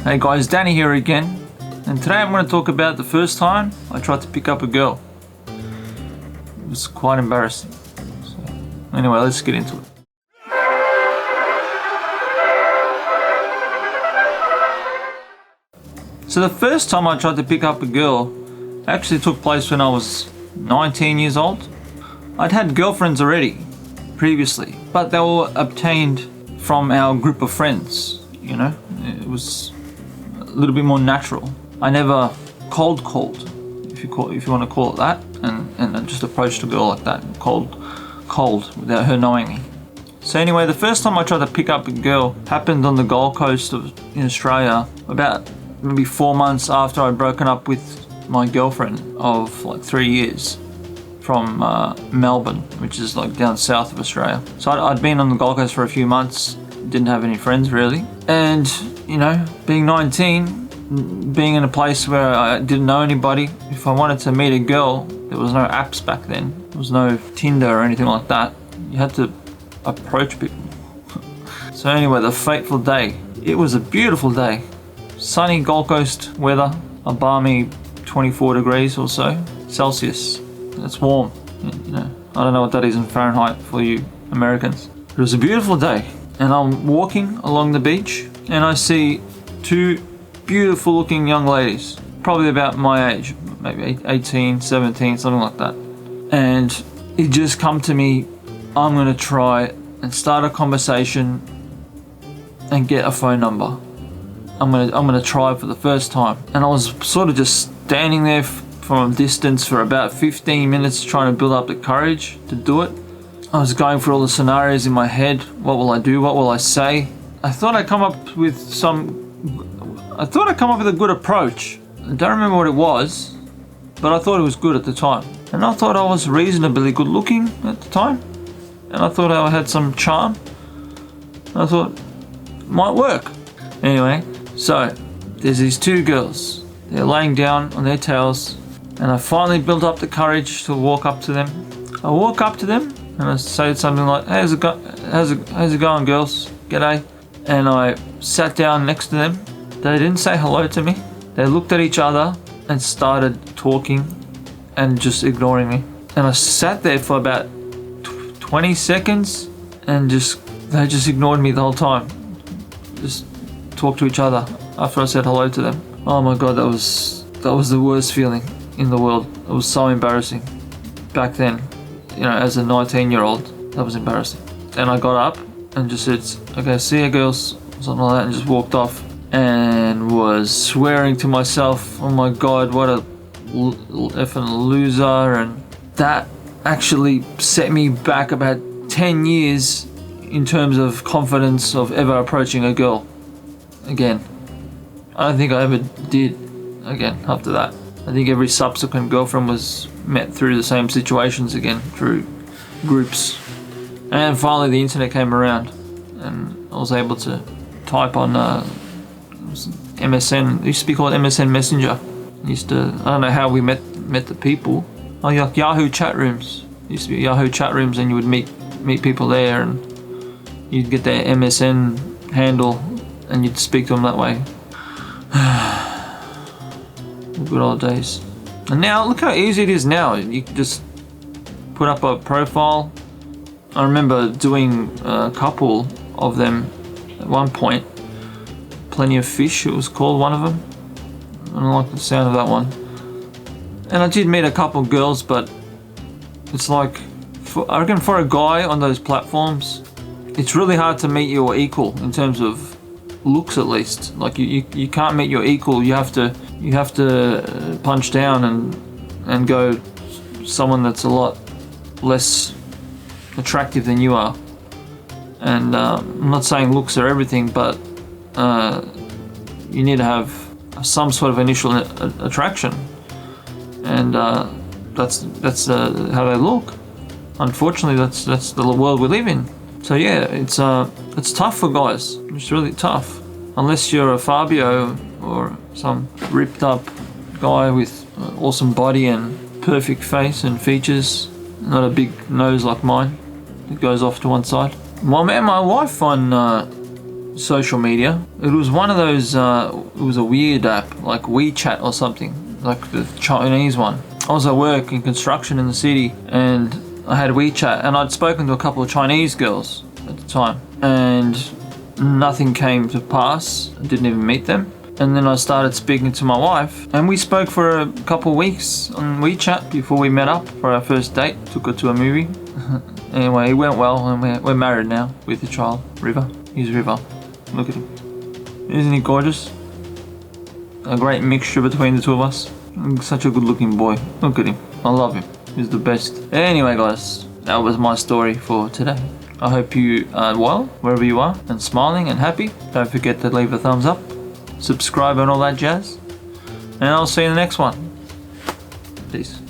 Hey guys, Danny here again, and today I'm going to talk about the first time I tried to pick up a girl. It was quite embarrassing. So, anyway, let's get into it. So the first time I tried to pick up a girl actually took place when I was 19 years old. I'd had girlfriends already previously, but they were obtained from our group of friends, you know. It was a little bit more natural. I never cold called, if you want to call it that, and I just approached a girl like that, cold without her knowing me. So anyway, the first time I tried to pick up a girl happened on the Gold Coast in Australia, about maybe 4 months after I'd broken up with my girlfriend of like 3 years from Melbourne, which is like down south of Australia. So I'd been on the Gold Coast for a few months, didn't have any friends really, and you know, being 19, being in a place where I didn't know anybody, if I wanted to meet a girl, there was no apps back then, there was no Tinder or anything like that. You had to approach people. So anyway, the fateful day, it was a beautiful day, sunny Gold Coast weather, a balmy 24 degrees or so Celsius. It's warm, you know. I don't know what that is in Fahrenheit for you Americans. It was a beautiful day, and I'm walking along the beach, and I see two beautiful looking young ladies, probably about my age, maybe 18, 17, something like that. And it just come to me, I'm gonna try and start a conversation and get a phone number. I'm gonna try for the first time. And I was sort of just standing there from a distance for about 15 minutes trying to build up the courage to do it. I was going through all the scenarios in my head. What will I do? What will I say? I thought I'd come up with a good approach. I don't remember what it was, but I thought it was good at the time. And I thought I was reasonably good looking at the time. And I thought I had some charm. I thought it might work. Anyway, so there's these two girls. They're laying down on their tails, and I finally built up the courage to walk up to them. I walk up to them and I say something like, "Hey, how's it going, girls? G'day." And I sat down next to them. They didn't say hello to me. They looked at each other and started talking and just ignoring me. And I sat there for about 20 seconds and they just ignored me the whole time. Just talked to each other after I said hello to them. Oh my god, that was the worst feeling in the world. It was so embarrassing back then, you know, as a 19-year-old. That was embarrassing. And I got up and just said, "Okay, see ya girls," something like that, and just walked off, and was swearing to myself, oh my god, what a effing loser. And that actually set me back about 10 years in terms of confidence of ever approaching a girl again. I don't think I ever did again after that. I think every subsequent girlfriend was met through the same situations again, through groups. And finally the internet came around, and I was able to type on MSN. It used to be called MSN Messenger. I don't know how we met the people. Oh, like Yahoo chat rooms. It used to be Yahoo chat rooms, and you would meet people there, and you'd get their MSN handle and you'd speak to them that way. The good old days. And now look how easy it is now. You can just put up a profile. I remember doing a couple of them at one point. Plenty of Fish, it was called, one of them. I don't like the sound of that one. And I did meet a couple of girls, but it's like, I reckon for a guy on those platforms, it's really hard to meet your equal in terms of looks, at least. Like you can't meet your equal. You have to punch down and go someone that's a lot less attractive than you are. And I'm not saying looks are everything, but you need to have some sort of initial attraction, and that's how they look. Unfortunately, that's the world we live in. So yeah, it's tough for guys. It's really tough, unless you're a Fabio or some ripped up guy with awesome body and perfect face and features, not a big nose like mine that goes off to one side. Well, I met my wife on social media. It was one of those, it was a weird app, like WeChat or something, like the Chinese one. I was at work in construction in the city and I had WeChat, and I'd spoken to a couple of Chinese girls at the time, and nothing came to pass. I didn't even meet them. And then I started speaking to my wife, and we spoke for a couple of weeks on WeChat before we met up for our first date. Took her to a movie. Anyway, it went well, and we're married now with a child, River. He's River. Look at him. Isn't he gorgeous? A great mixture between the two of us. Such a good looking boy. Look at him. I love him. He's the best. Anyway, guys, that was my story for today. I hope you are well, wherever you are, and smiling and happy. Don't forget to leave a thumbs up, subscribe and all that jazz. And I'll see you in the next one. Peace.